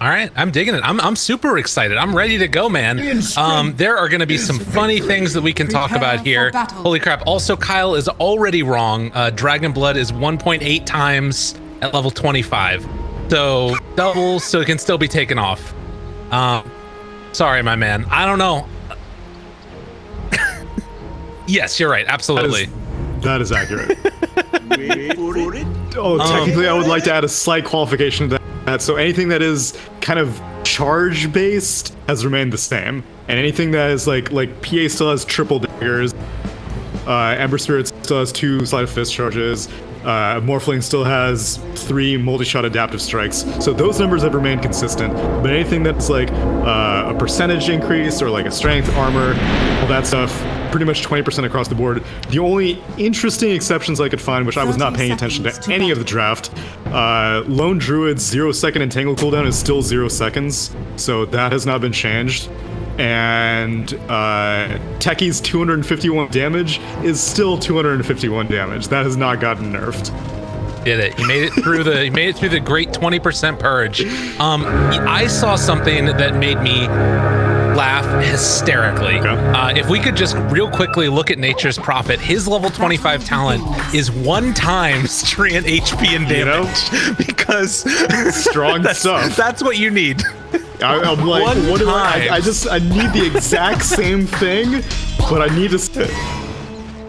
All right, I'm digging it. I'm super excited. I'm ready to go, man. There are going to be some funny things that we can talk about here. Holy crap. Also, Kyle is already wrong. Dragon Blood is 1.8 times at level 25. So double, so it can still be taken off. Sorry, my man. I don't know. Yes, you're right. Absolutely. That is accurate. Oh, technically, I would like to add a slight qualification to that. So anything that is kind of charge based has remained the same, and anything that is like PA still has triple daggers, Ember Spirit still has 2 sleight of fist charges, Morphling still has 3 multi-shot adaptive strikes. So those numbers have remained consistent. But anything that's like a percentage increase or like a strength, armor, all that stuff, pretty much 20% across the board. The only interesting exceptions I could find, which I was not paying attention to any of the draft, Lone Druid's 0-second entangle cooldown is still 0 seconds, so that has not been changed. And Techie's 251 damage is still 251 damage. That has not gotten nerfed. Did it? You made it through the great 20% purge. I saw something that made me laugh hysterically. Okay. If we could just real quickly look at Nature's Prophet, his level 25 talent is 1 times Treant HP and damage, because strong stuff. That's what you need. I'm like, what do I need the exact same thing, but I need to.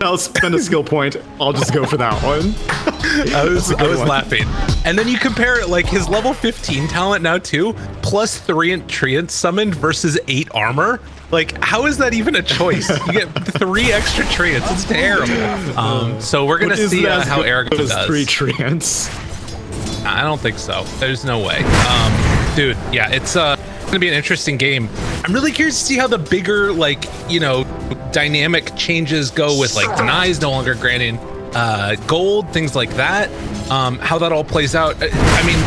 I'll spend a skill point. I'll just go for that one. I was laughing. And then you compare it, like his level 15 talent now too, plus 3 Treant summoned versus 8 armor. Like, how is that even a choice? You get 3 extra Treants. It's terrible. So we're gonna see how Aragon does. 3 Treants. I don't think so. There's no way. Dude, yeah, it's gonna be an interesting game. I'm really curious to see how the bigger, like, you know, dynamic changes go with like denies no longer granting gold, things like that. How that all plays out. I mean,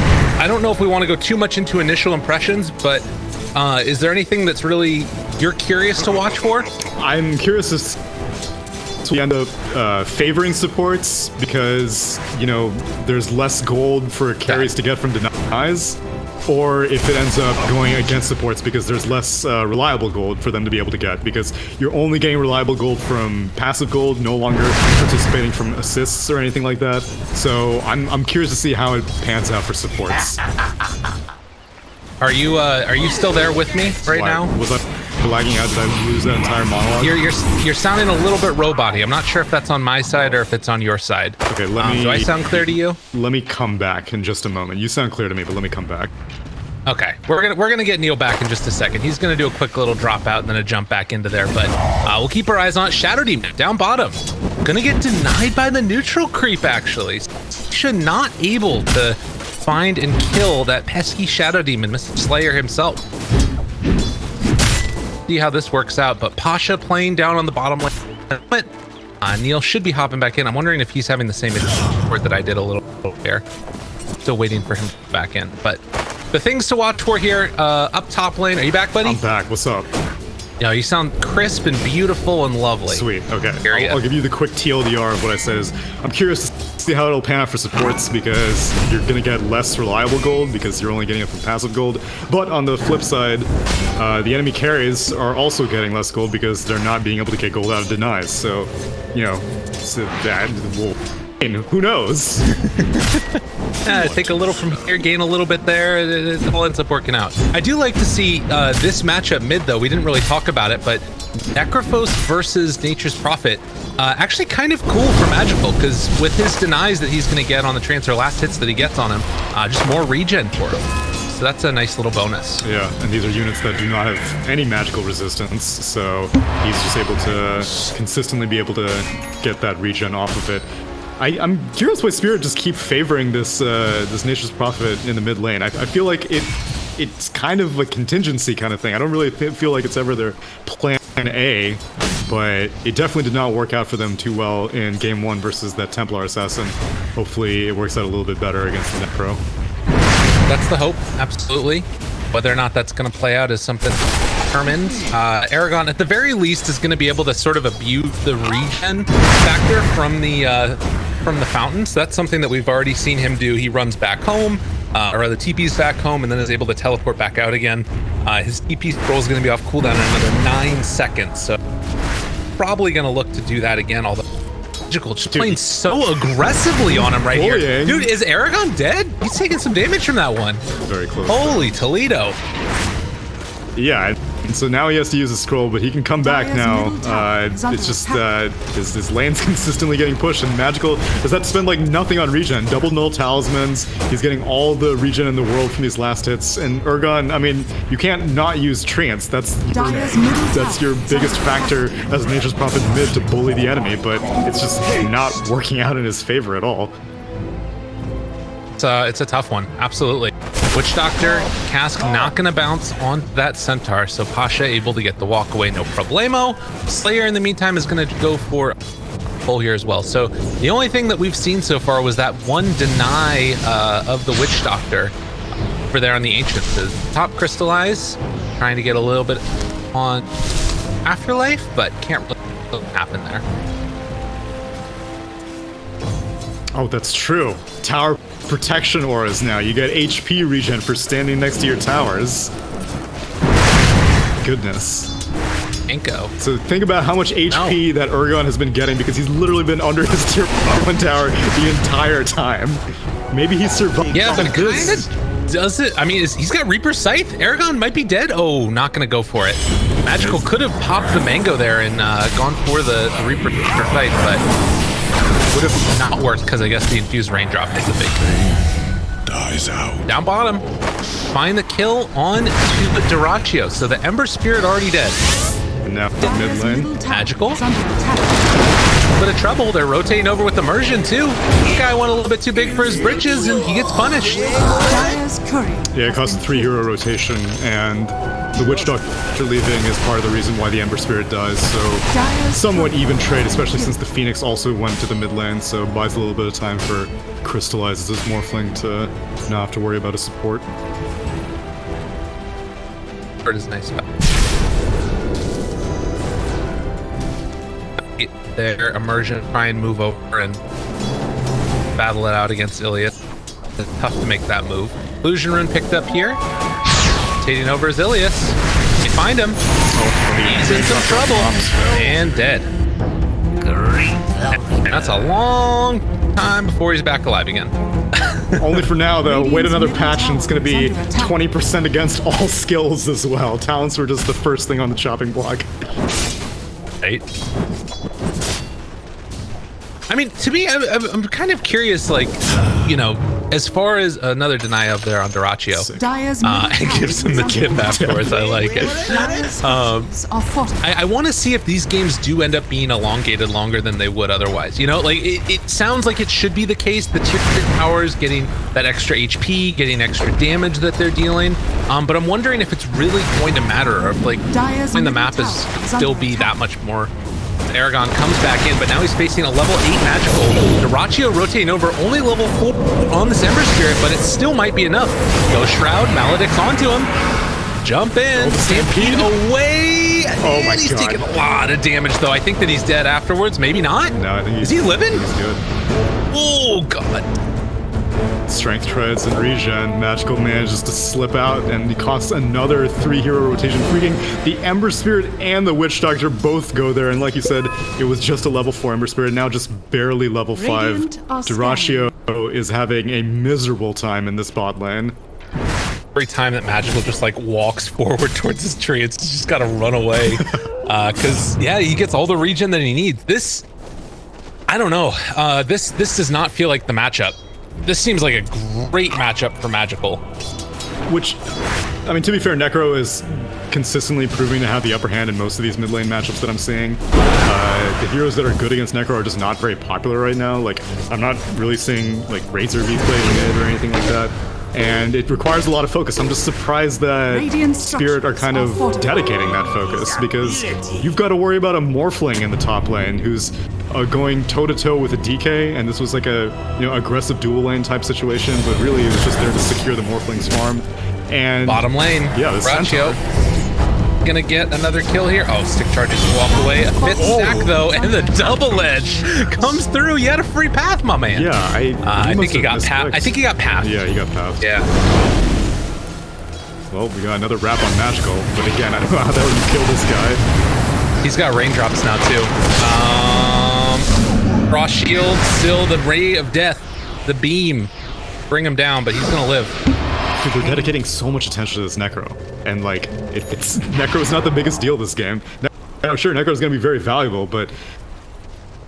I don't know if we want to go too much into initial impressions, but is there anything that's really you're curious to watch for? I'm curious as we end up favoring supports because, you know, there's less gold for carries to get from denies, or if it ends up going against supports because there's less reliable gold for them to be able to get, because you're only getting reliable gold from passive gold, no longer participating from assists or anything like that. So I'm curious to see how it pans out for supports. Are you still there with me right now? Was I lagging out? Did I lose that entire monologue? You're sounding a little bit robot-y. I'm not sure if that's on my side or if it's on your side. Okay, let me. Do I sound clear to you? Let me come back in just a moment. You sound clear to me, but let me come back. Okay, we're gonna get Neil back in just a second. He's gonna do a quick little drop out and then a jump back into there, but we'll keep our eyes on it. Shadow Demon down bottom, gonna get denied by the neutral creep. Actually, should not able to find and kill that pesky Shadow Demon, Mr. Slayer himself. See how this works out, but Pasha playing down on the bottom lane. But Neil should be hopping back in. I'm wondering if he's having the same support that I did a little there. Still waiting for him to come back in, but the things to watch for here, up top lane. Are you back, buddy? I'm back. What's up? Yeah, you sound crisp and beautiful and lovely. Sweet. Okay. I'll give you the quick TLDR of what I said. Is I'm curious to see how it'll pan out for supports, because you're going to get less reliable gold because you're only getting it from passive gold. But on the flip side, the enemy carries are also getting less gold because they're not being able to get gold out of denies. So, you know, that will... Who knows? Take a little from here, gain a little bit there. It all ends up working out. I do like to see this matchup mid, though. We didn't really talk about it, but Necrophos versus Nature's Prophet. Actually kind of cool for Magical, because with his denies that he's going to get on the transfer, last hits that he gets on him, just more regen for him. So that's a nice little bonus. Yeah, and these are units that do not have any magical resistance, so he's just able to consistently be able to get that regen off of it. I'm curious why Spirit just keep favoring this this Nature's Prophet in the mid lane. I feel like it's kind of a contingency kind of thing. I don't really feel like it's ever their plan A, but it definitely did not work out for them too well in game 1 versus that Templar Assassin. Hopefully it works out a little bit better against the Necro. That's the hope, absolutely. Whether or not that's going to play out is something determined. Aragon, at the very least, is going to be able to sort of abuse the regen factor from the fountain. So that's something that we've already seen him do. He runs back home, or the TP's back home and then is able to teleport back out again. His TP scroll is going to be off cooldown in another 9 seconds, so probably going to look to do that again, although Magical just playing so aggressively on him right here. Dude, is Aragon dead? He's taking some damage from that one. Very close. Holy Toledo. Yeah, and so now he has to use a scroll, but he can come back now. It's just his lane's consistently getting pushed, and Magical does have to spend like nothing on regen. Double null talismans. He's getting all the regen in the world from these last hits. And Urgon, I mean, you can't not use Treants. That's your biggest factor as Nature's Prophet mid to bully the enemy, but it's just not working out in his favor at all. It's a tough one, absolutely. Witch Doctor, Cask not gonna bounce on that Centaur, so Pasha able to get the walk away, no problemo. Slayer in the meantime is gonna go for full here as well. So the only thing that we've seen so far was that one deny of the Witch Doctor over there on the Ancients. Is top crystallize, trying to get a little bit on Afterlife, but can't really happen there. Oh, that's true. Tower protection auras now. You get HP regen for standing next to your towers. Goodness. Enko. So think about how much HP that Urgon has been getting because he's literally been under his tier 1 tower the entire time. Maybe he survived. Yeah, but kinda does it. I mean, he's got Reaper's Scythe. Aragon might be dead. Oh, not gonna go for it. Magical could have popped the mango there and gone for the Reaper's Scythe, but would have not worked because I guess the infused raindrop is a big thing. Dies out. Down bottom. Find the kill on to the Duraccio. So the Ember Spirit already dead. And now mid lane. Magical. Bit of trouble. They're rotating over with Immersion too. This guy went a little bit too big for his britches and he gets punished. Yeah, it costs a 3-hero rotation, and the Witch Doctor leaving is part of the reason why the Ember Spirit dies, so somewhat even trade, especially since the Phoenix also went to the mid lane, so buys a little bit of time for Crystallizes his Morphling to not have to worry about a support. Bird is nice. Their Immersion, try and move over and battle it out against Ilias. It's tough to make that move. Illusion Rune picked up here. Rotating over is Ilias. They find him. He's in some trouble. And dead. And that's a long time before he's back alive again. Only for now, though. Wait another patch and it's going to be 20% against all skills as well. Talents were just the first thing on the chopping block. Right. I mean, to me, I'm kind of curious, like, you know, as far as another deny up there on Duraccio, it gives him the tip afterwards. I like it. I want to see if these games do end up being elongated longer than they would otherwise. You know, like, it sounds like it should be the case. The tier 3 powers getting that extra HP, getting extra damage that they're dealing. But I'm wondering if it's really going to matter, or if, like, when the map is still be that much more. Aragon comes back in, but now he's facing a level 8 magical. Duraccio rotating over, only level 4 on this Ember Spirit, but it still might be enough. Ghost Shroud, Maledict's onto him. Jump in, Stampede away. Oh my he's god. Taking a lot of damage, though. I think that he's dead afterwards. Maybe not. No, I think is he living? He's good. Oh god. Strength treads and regen. Magical manages to slip out, and he costs another 3-hero rotation, freaking the Ember Spirit and the Witch Doctor both go there. And like you said, it was just a level 4 Ember Spirit, now just barely level 5. Duraccio is having a miserable time in this bot lane. Every time that Magical just like walks forward towards his tree, it's just gotta run away. Cause yeah, he gets all the regen that he needs. This, I don't know. This does not feel like the matchup. This seems like a great matchup for Magical. Which, I mean, to be fair, Necro is consistently proving to have the upper hand in most of these mid lane matchups that I'm seeing. The heroes that are good against Necro are just not very popular right now. Like, I'm not really seeing like Razor WePlay mid or anything like that. And it requires a lot of focus. I'm just surprised that Spirit are kind of dedicating that focus, because you've got to worry about a Morphling in the top lane who's going toe-to-toe with a DK, and this was like a aggressive dual lane type situation, but really it was just there to secure the Morphling's farm. And bottom lane, yeah, the Centaur. gonna get another kill here. Oh, stick charges walk away. A bit stack though, and the double edge comes through. You had a free path, my man. Yeah, I think he got path. I think he got path. Yeah, he got path. Yeah. Well, we got another wrap on magical, but again, I don't know how the hell you kill this guy. He's got raindrops now too. Cross shield, still the ray of death, the beam. Bring him down, but he's gonna live. Dude, they're dedicating so much attention to this Necro, and like, it's Necro's not the biggest deal this game. Now, sure, Necro's gonna be very valuable, but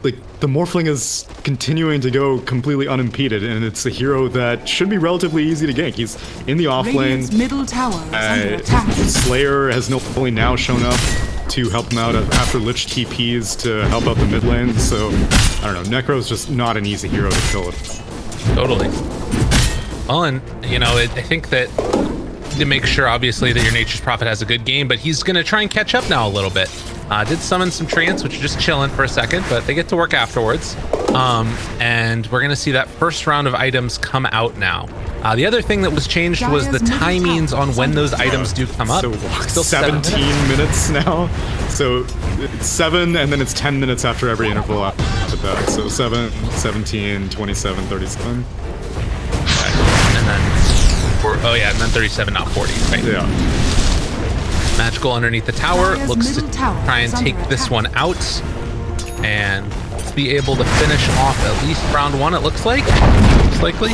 like the Morphling is continuing to go completely unimpeded, and it's a hero that should be relatively easy to gank. He's in the off lane. Middle tower is under attack. Slayer has only now shown up to help him out after Lich TPs to help out the mid lane. So I don't know, Necro's just not an easy hero to kill. Totally. Well, and you know, I think that to make sure, obviously, that your Nature's Prophet has a good game, but he's gonna try and catch up now a little bit. Did summon some treants, which are just chilling for a second, but they get to work afterwards. And we're gonna see that first round of items come out now. The other thing that was changed was the timings on when those items do come up. So Still 17 minutes now. So it's 7, and then it's 10 minutes after every interval after that. So 7, 17, 27, 37. And then, oh yeah, and then 37, not 40, right? Yeah. Magical underneath the tower looks to try and take this one out and be able to finish off at least round 1, it looks like. Most likely.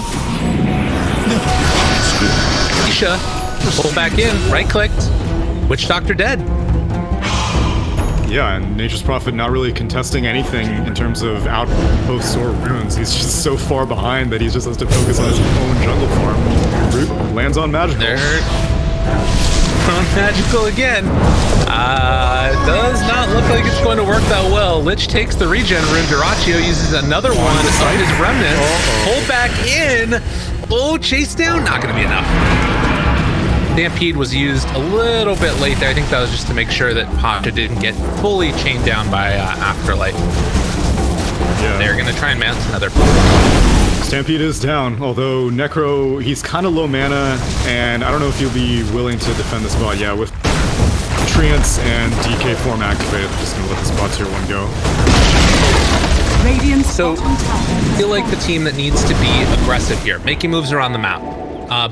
Isha, pull back in, right-clicked. Witch Doctor dead. Yeah, and Nature's Prophet not really contesting anything in terms of outposts or runes. He's just so far behind that he just has to focus on his own jungle farm. Root lands on magical. There. On magical again. Does not look like it's going to work that well. Lich takes the regen rune. Duraccio uses another one of his remnants. Pull back in. Oh, chase down. Not going to be enough. Stampede was used a little bit late there. I think that was just to make sure that Pasha didn't get fully chained down by Afterlife. Yeah. They're going to try and mount another. Stampede is down, although Necro, he's kind of low mana, and I don't know if he'll be willing to defend this bot. Yeah, with Treants and DK form activated, I'm just going to let this bot tier 1 go. So, I feel like the team that needs to be aggressive here, making moves around the map.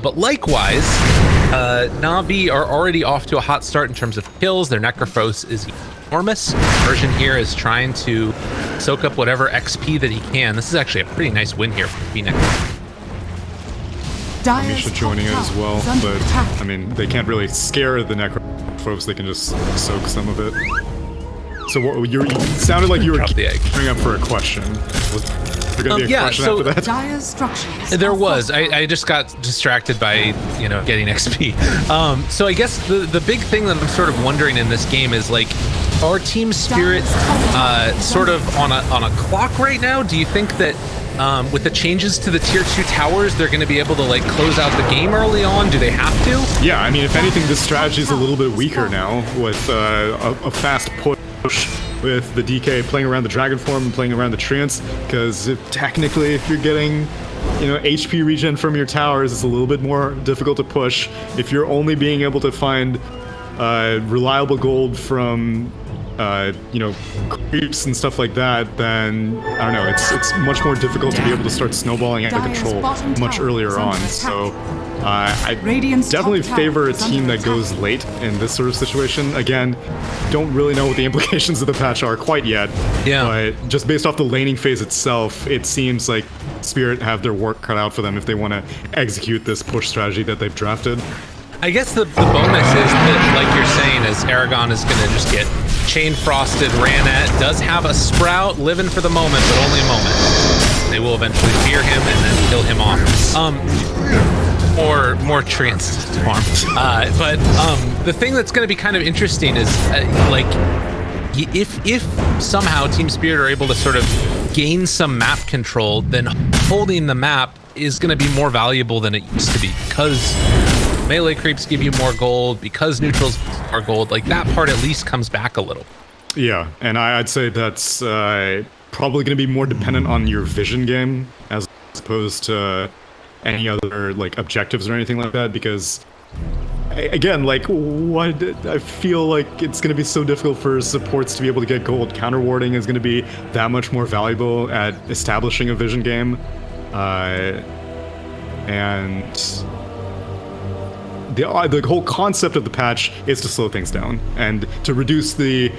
But likewise, NaVi are already off to a hot start in terms of kills. Their Necrophos is enormous. Version here is trying to soak up whatever XP that he can. This is actually a pretty nice win here for Phoenix. Misha joining it as well, but I mean, they can't really scare the Necrophos. They can just soak some of it. So what, you sounded like you were coming up for a question. Was there gonna be a question after that? There was. I just got distracted by, you know, getting XP. So I guess the big thing that I'm sort of wondering in this game is, like, are Team Spirit sort of on a clock right now? Do you think that with the changes to the tier 2 towers, they're going to be able to, like, close out the game early on? Do they have to? Yeah, I mean, if anything, this strategy is a little bit weaker now with a fast push with the DK playing around the dragon form and playing around the treants, because technically, if you're getting, you know, HP regen from your towers, it's a little bit more difficult to push. If you're only being able to find reliable gold from you know, creeps and stuff like that, then I don't know, it's much more difficult to be able to start snowballing out of control much earlier on. So I definitely favor a team that goes late in this sort of situation. Again, don't really know what the implications of the patch are quite yet. Yeah. But just based off the laning phase itself, it seems like Spirit have their work cut out for them if they want to execute this push strategy that they've drafted. I guess the bonus is that, like you're saying, is Aragon is going to just get chain frosted, ran at, does have a sprout, living for the moment, but only a moment. They will eventually fear him and then kill him off. Or more treants to farm. But the thing that's going to be kind of interesting is, like, if somehow Team Spirit are able to sort of gain some map control, then holding the map is going to be more valuable than it used to be, because melee creeps give you more gold, because neutrals are gold. Like, that part at least comes back a little. Yeah, and I'd say that's probably going to be more dependent on your vision game as opposed to any other, like, objectives or anything like that, because again, like, what? I feel like it's going to be so difficult for supports to be able to get gold. Counter warding is going to be that much more valuable at establishing a vision game. And the whole concept of the patch is to slow things down and to reduce the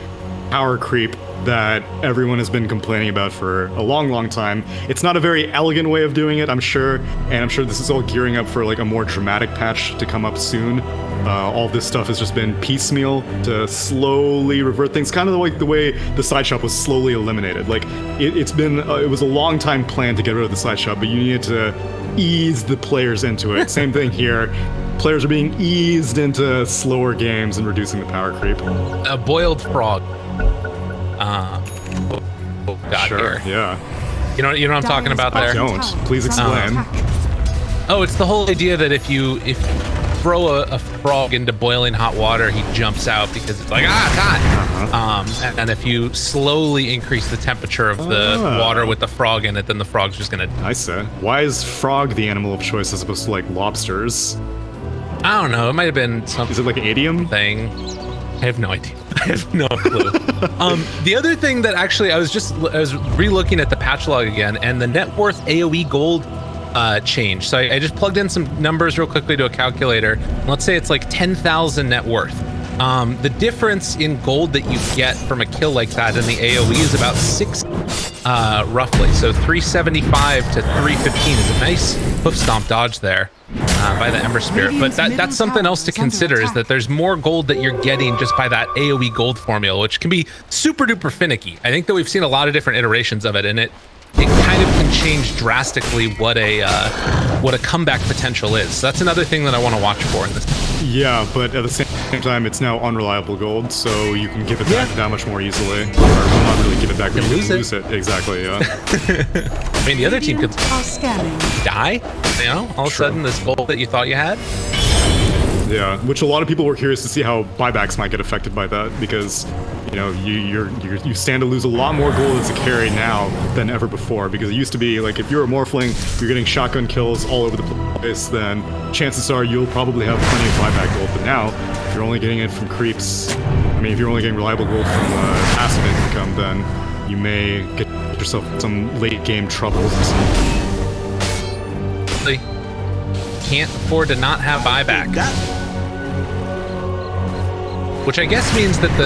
power creep that everyone has been complaining about for a long time. It's not a very elegant way of doing it, I'm sure, and I'm sure this is all gearing up for like a more dramatic patch to come up soon. All this stuff has just been piecemeal to slowly revert things, kind of like the way the side shop was slowly eliminated. Like it was a long time plan to get rid of the side shop, but you needed to ease the players into it. Same thing here. Players are being eased into slower games and reducing the power creep. A boiled frog. Got Sure, here. yeah. You know what I'm talking about there? Don't. Please explain. Oh, it's the whole idea that if you throw a frog into boiling hot water, he jumps out because it's like, it's hot. And if you slowly increase the temperature of the water with the frog in it, then the frog's just gonna... I see. Why is frog the animal of choice as opposed to like lobsters? I don't know. It might have been something. Is it like an idiom thing? I have no idea. I have no clue. The other thing that actually I was re-looking at the patch log again, and the net worth AoE gold change. So I just plugged in some numbers real quickly to a calculator. Let's say it's like 10,000 net worth. The difference in gold that you get from a kill like that in the AoE is about 6, roughly. So 375 to 315 is a nice hoof stomp dodge there by the Ember Spirit. But that's something else to consider, is that there's more gold that you're getting just by that AoE gold formula, which can be super duper finicky. I think that we've seen a lot of different iterations of it, and it kind of can change drastically what a comeback potential is. So that's another thing that I want to watch for in this. Yeah, but at the same time, it's now unreliable gold, so you can give it back that much more easily. Or well, not really give it back, but you can lose it. Exactly, yeah. I mean, the other team could die, you know, all of a sudden this gold that you thought you had. Yeah, which a lot of people were curious to see how buybacks might get affected by that, because you know you stand to lose a lot more gold as a carry now than ever before. Because it used to be like if you're a morphling, you're getting shotgun kills all over the place, then chances are you'll probably have plenty of buyback gold. But now, if you're only getting it from creeps, I mean, if you're only getting reliable gold from passive income, then you may get yourself some late game troubles. Can't afford to not have buyback. Which I guess means that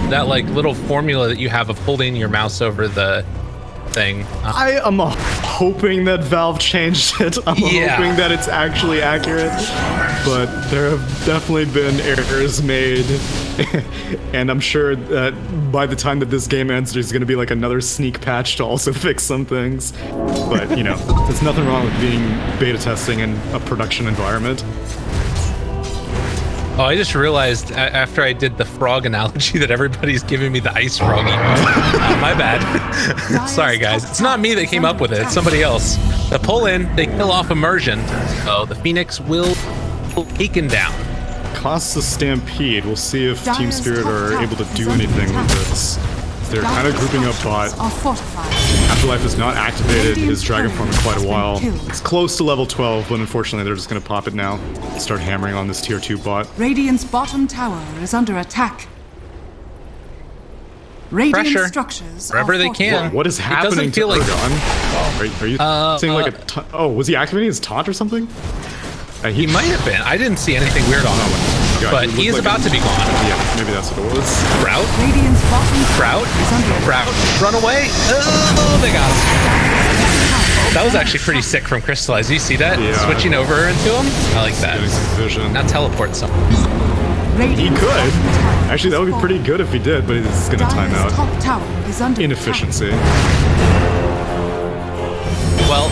that like little formula that you have of holding your mouse over the thing. I am hoping that Valve changed it. I'm hoping that it's actually accurate. But there have definitely been errors made. And I'm sure that by the time that this game ends, there's going to be like another sneak patch to also fix some things. But, you know, there's nothing wrong with being beta testing in a production environment. Oh, I just realized after I did the frog analogy that everybody's giving me the ice frog emote. My bad. Sorry, guys. It's not me that came up with it. It's somebody else. The pull in, they kill off immersion. So the Phoenix will be taken down. Costs a stampede. We'll see if Team Spirit are able to do anything with this. They're kind of grouping up bot. Afterlife has not activated his dragon form in quite a while. It's close to level 12, but unfortunately they're just going to pop it now. Start hammering on this tier 2 bot. Radiant's bottom tower is under attack. Radiant Pressure. Structures Wherever they can. What is happening to Ergon? Are you seeing like a oh, was he activating his taunt or something? He might have been. I didn't see anything weird on him. But he is about to be gone. Yeah, maybe that's what it was. Sprout. Radiant's bottom Sprout. Sprout. Run away. Oh, they got him. That was actually pretty sick from Crystallize. You see that? Yeah. Switching over into him? I like that. Getting some vision. Now teleport some. He could. Actually, that would be pretty good if he did, but he's going to time out. Inefficiency. Well,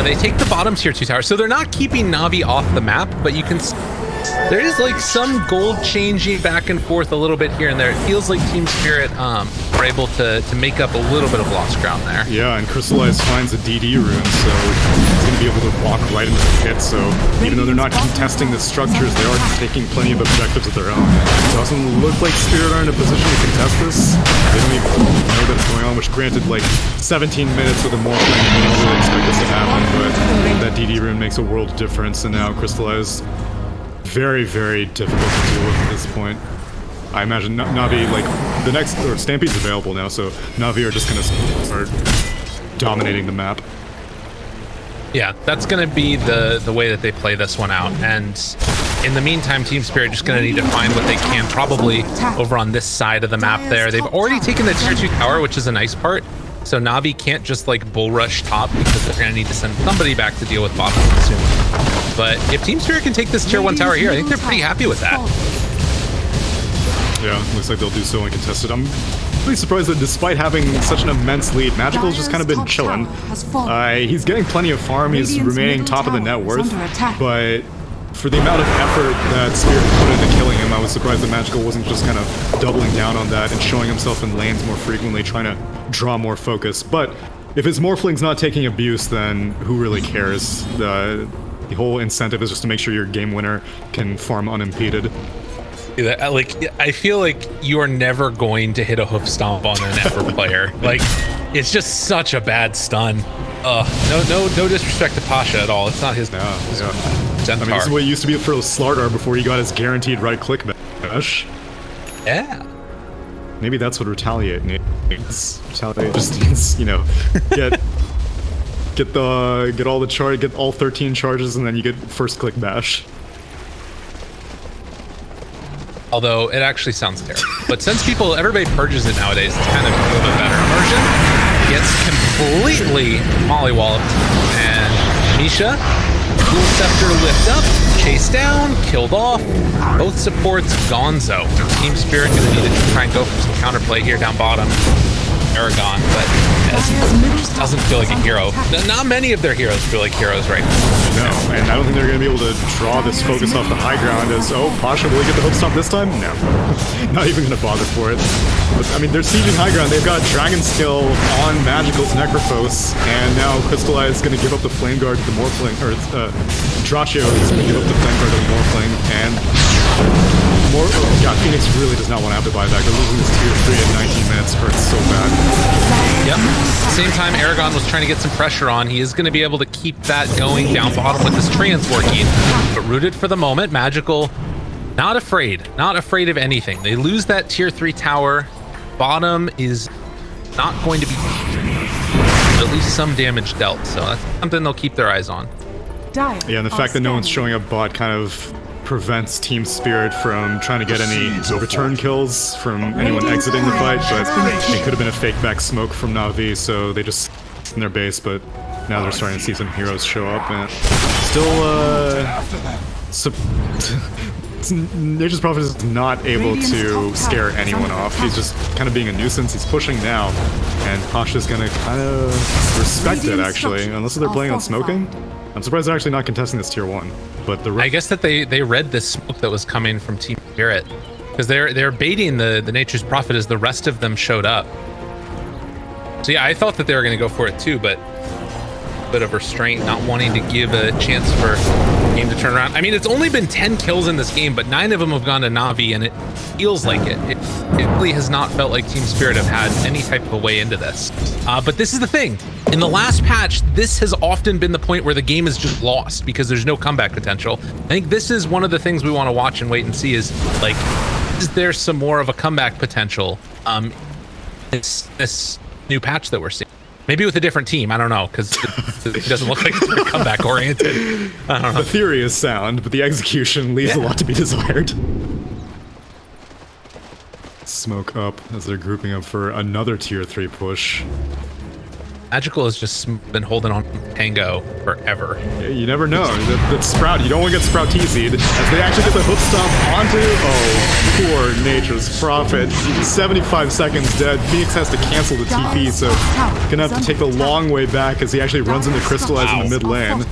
they take the bottom tier 2 tower, so they're not keeping Navi off the map, but you can... There is like some gold changing back and forth a little bit here and there. It feels like Team Spirit are able to make up a little bit of lost ground there. Yeah, and Crystallize finds a DD rune, so he's going to be able to walk right into the pit. So even though they're not contesting the structures, they are taking plenty of objectives of their own. It doesn't look like Spirit are in a position to contest this. They don't even know that it's going on, which granted, like 17 minutes with a more playing, you don't really expect this to happen, but that DD rune makes a world of difference, and now Crystallize very, very difficult to deal with at this point. I imagine NaVi, like, the next, or Stampede's available now, so NaVi are just gonna start dominating the map. Yeah, that's going to be the way that they play this one out. And in the meantime, Team Spirit just going to need to find what they can, probably over on this side of the map there. They've already taken the tier 2 tower, which is a nice part. So NaVi can't just like bull rush top because they're going to need to send somebody back to deal with bottom soon. But if Team Spirit can take this tier 1 tower here, I think they're pretty happy with that. Yeah, looks like they'll do so uncontested. I'm really surprised that despite having such an immense lead, Magical's just kind of been chilling. He's getting plenty of farm, he's remaining top of the net worth, but for the amount of effort that Spirit put into killing him, I was surprised that Magical wasn't just kind of doubling down on that and showing himself in lanes more frequently, trying to draw more focus. But if his Morphling's not taking abuse, then who really cares? The whole incentive is just to make sure your game winner can farm unimpeded. Like, I feel like you are never going to hit a hoof stomp on an Ember player. Like, it's just such a bad stun. No disrespect to Pasha at all. It's not his. Yeah. Centaur. I mean, this is what it used to be for Slardar before he got his guaranteed right click bash. Yeah. Maybe that's what Retaliate needs. Retaliate just needs, you know, get all 13 charges, and then you get first click bash. Although it actually sounds terrible. But since everybody purges it nowadays, it's kind of a little bit better. Immersion gets completely mollywalloped. And Misha, Cool Scepter lift up, chased down, killed off. Both supports gonzo. Team Spirit gonna need to try and go for some counterplay here down bottom. Aragon, but just doesn't feel like a hero. Not many of their heroes feel like heroes right now. No, and I don't think they're going to be able to draw this focus off the high ground as, oh, Pasha, will he get the hook stop this time? No. Not even going to bother for it. But, I mean, they're sieging high ground. They've got Dragon Skill on Magical's Necrophos, and now Crystallize is going to give up the Flame Guard to the Morphling, or Draccio is going to give up the Flame Guard to the Morphling, and God, Phoenix really does not want to have to buy back. They're losing this tier 3 at 19 minutes. Hurts so bad. Yep. Same time, Aragon was trying to get some pressure on. He is going to be able to keep that going down bottom with his trans working. But rooted for the moment, Magical, not afraid of anything. They lose that tier 3 tower. Bottom is not going to be at least some damage dealt. So that's something they'll keep their eyes on. Yeah, and the fact that no one's showing up bot kind of prevents Team Spirit from trying to get any return kills from anyone exiting the fight, but it could have been a fake back smoke from NaVi, so they just in their base, but now they're starting to see some heroes show up, and still, Nature's Prophet is not able to scare anyone off. He's just kind of being a nuisance. He's pushing now, and Pasha's gonna kind of respect it, actually, unless they're playing on smoking. I'm surprised they're actually not contesting this tier 1. But I guess that they read this smoke that was coming from Team Spirit, because they're baiting the Nature's Prophet as the rest of them showed up. So yeah, I thought that they were going to go for it too, but a bit of restraint, not wanting to give a chance for the game to turn around. I mean, it's only been 10 kills in this game, but 9 of them have gone to NaVi, and it feels like it. It really has not felt like Team Spirit have had any type of a way into this. But this is the thing. In the last patch, this has often been the point where the game is just lost because there's no comeback potential. I think this is one of the things we want to watch and wait and see is, like, is there some more of a comeback potential this new patch that we're seeing? Maybe with a different team, I don't know, because it doesn't look like it's very comeback oriented. I don't know. The theory is sound, but the execution leaves a lot to be desired. Smoke up as they're grouping up for another tier 3 push. Magical has just been holding on Tango forever. Yeah, you never know. That Sprout, you don't want to get Sprout TC'd. As they actually get the hook stomp onto, oh, poor Nature's Prophet. 75 seconds dead. Phoenix has to cancel the TP, so gonna have to take the long way back as he actually runs into Crystallize in the mid lane.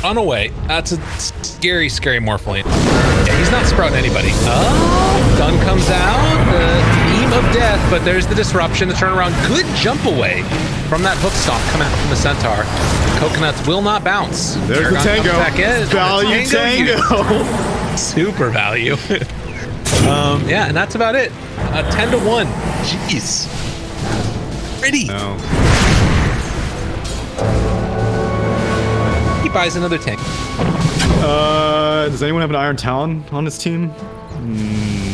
On away. That's a scary, scary Morphling. Yeah, he's not sprouting anybody. Oh, gun comes out. The beam of death, but there's the disruption, the turnaround. Good jump away from that hook stomp coming out from the Centaur. Coconuts will not bounce. There's the Tango. Back in. Value Tango. Super value. Yeah, and that's about it. 10-1. Jeez. Pretty. No. He buys another tank. Does anyone have an Iron Talon on his team?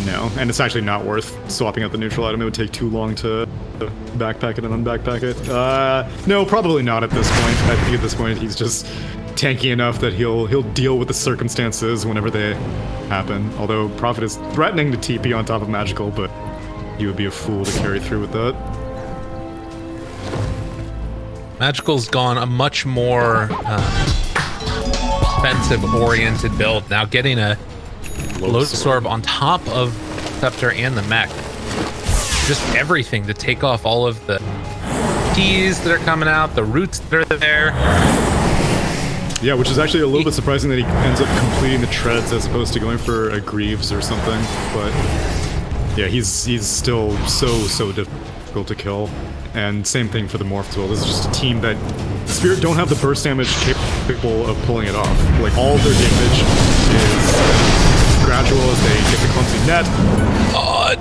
No, and it's actually not worth swapping out the neutral item. It would take too long to backpack it and unbackpack it. No, probably not at this point. I think at this point he's just tanky enough that he'll deal with the circumstances whenever they happen. Although Prophet is threatening to TP on top of Magical, but he would be a fool to carry through with that. Magical's gone a much more defensive-oriented build. Now getting a Load Absorb on top of Scepter and the mech. Just everything to take off all of the keys that are coming out, the roots that are there. Yeah, which is actually a little bit surprising that he ends up completing the treads as opposed to going for a Greaves or something. But yeah, he's still so difficult to kill. And same thing for the Morph as well. This is just a team that Spirit don't have the burst damage capable of pulling it off. Like, all of their damage is gradual as they get the clumsy net.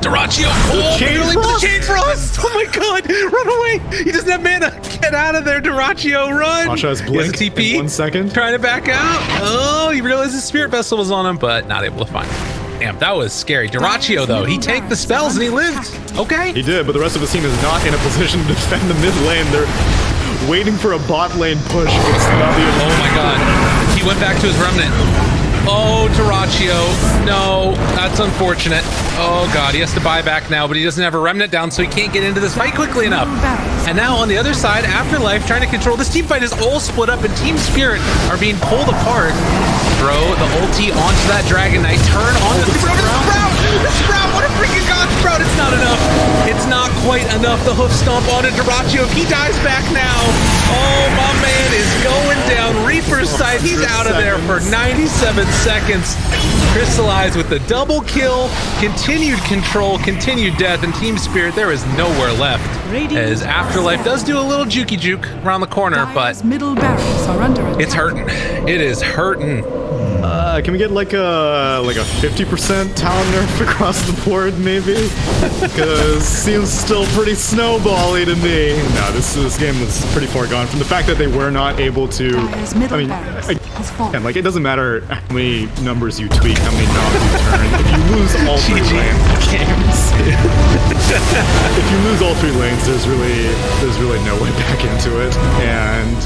Dyrachyo! Oh, the Chain Frost! Oh my god! Run away! He doesn't have mana! Get out of there, Dyrachyo! Run! Pasha has Blink he has a TP. in 1 second. Trying to back out. Oh, he realizes Spirit Vessel was on him, but not able to find him. Damn, that was scary. Dyrachyo, though, he tanked the spells and he lived. Okay. He did, but the rest of his team is not in a position to defend the mid lane. They're waiting for a bot lane push. Oh my god. He went back to his Remnant. Oh, Dyrachyo. No, that's unfortunate. Oh god, he has to buy back now, but he doesn't have a Remnant down, so he can't get into this fight quickly enough. And now on the other side, Afterlife trying to control this team fight is all split up, and Team Spirit are being pulled apart. Throw the ulti onto that Dragon Knight, turn on the Sprout! The Sprout! What a freaking god Sprout! It's not enough! It's not quite enough. The hoof stomp onto Dyrachyo. If he dies back now, oh, my man is going down. Reaper's Sight, he's out of there for 97 seconds. Crystallized with the double kill, continued control, continued death, and Team Spirit, there is nowhere left. As Afterlife does do a little jukey juke around the corner, but middle barracks are under attack. it's hurting. It is hurting. Can we get like a 50% talent nerf across the board, maybe? Because seems still pretty snowbally to me. No, this game was pretty far gone. From the fact that they were not able to. I mean, again, like, it doesn't matter how many numbers you tweak, how many knobs you turn. If you lose all 3 lanes, if you lose all 3 lanes, there's really no way back into it. And